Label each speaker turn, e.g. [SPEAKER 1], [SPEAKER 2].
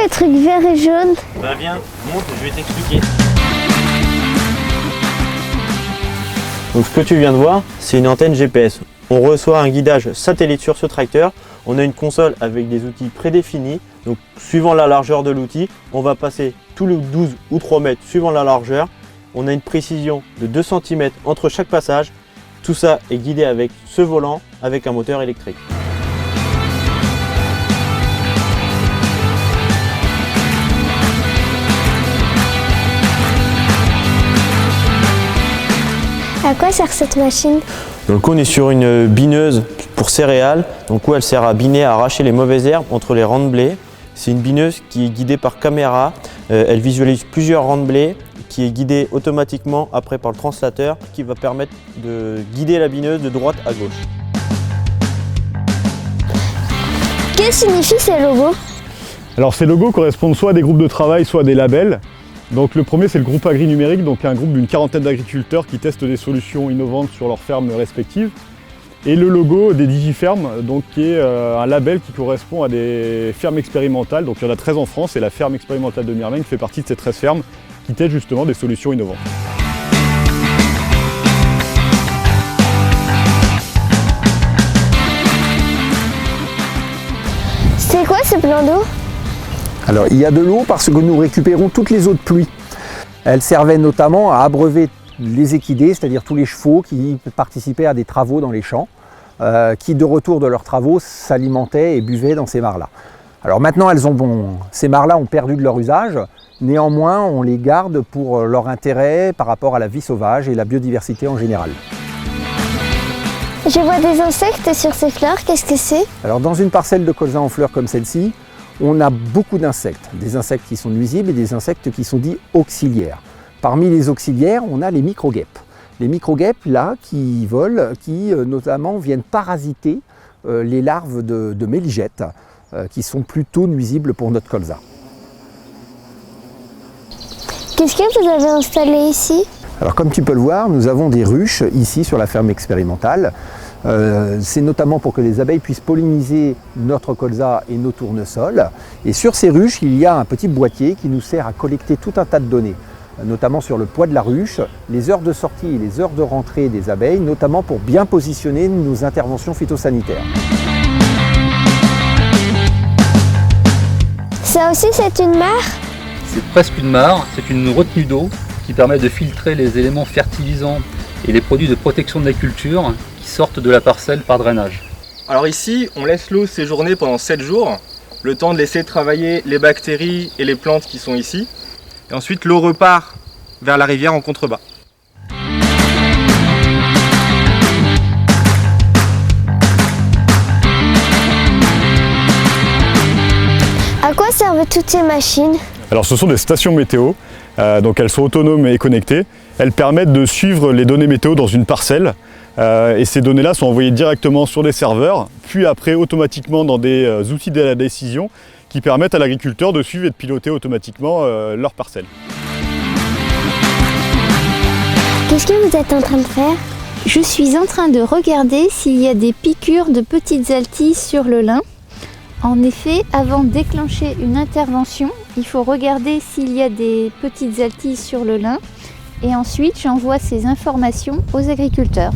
[SPEAKER 1] les trucs verts et jaunes?
[SPEAKER 2] Bah viens, monte, je vais t'expliquer. Donc ce que tu viens de voir, c'est une antenne GPS. On reçoit un guidage satellite sur ce tracteur. On a une console avec des outils prédéfinis. Donc suivant la largeur de l'outil, on va passer tous les 12 ou 3 mètres suivant la largeur. On a une précision de 2 cm entre chaque passage. Tout ça est guidé avec ce volant avec un moteur électrique.
[SPEAKER 1] À quoi sert cette machine?
[SPEAKER 2] Donc on est sur une bineuse pour céréales, donc où elle sert à biner, à arracher les mauvaises herbes entre les rangs de blé. C'est une bineuse qui est guidée par caméra, elle visualise plusieurs rangs de blé, qui est guidée automatiquement après par le translateur, qui va permettre de guider la bineuse de droite à gauche.
[SPEAKER 1] Que signifient ces logos?
[SPEAKER 3] Alors ces logos correspondent soit à des groupes de travail, soit à des labels. Donc le premier c'est le groupe Agri-Numérique, donc un groupe d'une quarantaine d'agriculteurs qui testent des solutions innovantes sur leurs fermes respectives. Et le logo des Digifermes, donc qui est un label qui correspond à des fermes expérimentales. Donc il y en a 13 en France et la ferme expérimentale de Mirmène fait partie de ces 13 fermes qui testent justement des solutions innovantes.
[SPEAKER 1] C'est quoi ce plan d'eau?
[SPEAKER 4] Alors il y a de l'eau parce que nous récupérons toutes les eaux de pluie. Elles servaient notamment à abreuver les équidés, c'est-à-dire tous les chevaux qui participaient à des travaux dans les champs, qui de retour de leurs travaux s'alimentaient et buvaient dans ces mares-là. Alors maintenant ces mares-là ont perdu de leur usage, néanmoins on les garde pour leur intérêt par rapport à la vie sauvage et la biodiversité en général.
[SPEAKER 1] Je vois des insectes sur ces fleurs, qu'est-ce que c'est?
[SPEAKER 4] Alors dans une parcelle de colza en fleurs comme celle-ci, on a beaucoup d'insectes, des insectes qui sont nuisibles et des insectes qui sont dits auxiliaires. Parmi les auxiliaires, on a les micro-guêpes. Les micro-guêpes là qui volent, qui notamment viennent parasiter les larves de méligettes qui sont plutôt nuisibles pour notre colza.
[SPEAKER 1] Qu'est-ce que vous avez installé ici?
[SPEAKER 4] Alors comme tu peux le voir, nous avons des ruches ici sur la ferme expérimentale. C'est notamment pour que les abeilles puissent polliniser notre colza et nos tournesols. Et sur ces ruches, il y a un petit boîtier qui nous sert à collecter tout un tas de données, notamment sur le poids de la ruche, les heures de sortie et les heures de rentrée des abeilles, notamment pour bien positionner nos interventions phytosanitaires.
[SPEAKER 1] Ça aussi c'est une mare?
[SPEAKER 5] C'est presque une mare, c'est une retenue d'eau qui permet de filtrer les éléments fertilisants et les produits de protection de la culture qui sortent de la parcelle par drainage.
[SPEAKER 6] Alors ici, on laisse l'eau séjourner pendant 7 jours, le temps de laisser travailler les bactéries et les plantes qui sont ici. Et ensuite, l'eau repart vers la rivière en contrebas.
[SPEAKER 1] À quoi servent toutes ces machines?
[SPEAKER 3] Alors ce sont des stations météo, donc elles sont autonomes et connectées. Elles permettent de suivre les données météo dans une parcelle et ces données-là sont envoyées directement sur des serveurs, puis après automatiquement dans des outils de la décision qui permettent à l'agriculteur de suivre et de piloter automatiquement leur parcelle.
[SPEAKER 1] Qu'est-ce que vous êtes en train de faire?
[SPEAKER 7] Je suis en train de regarder s'il y a des piqûres de petites alties sur le lin. En effet, avant de déclencher une intervention, il faut regarder s'il y a des petites alties sur le lin et ensuite j'envoie ces informations aux agriculteurs.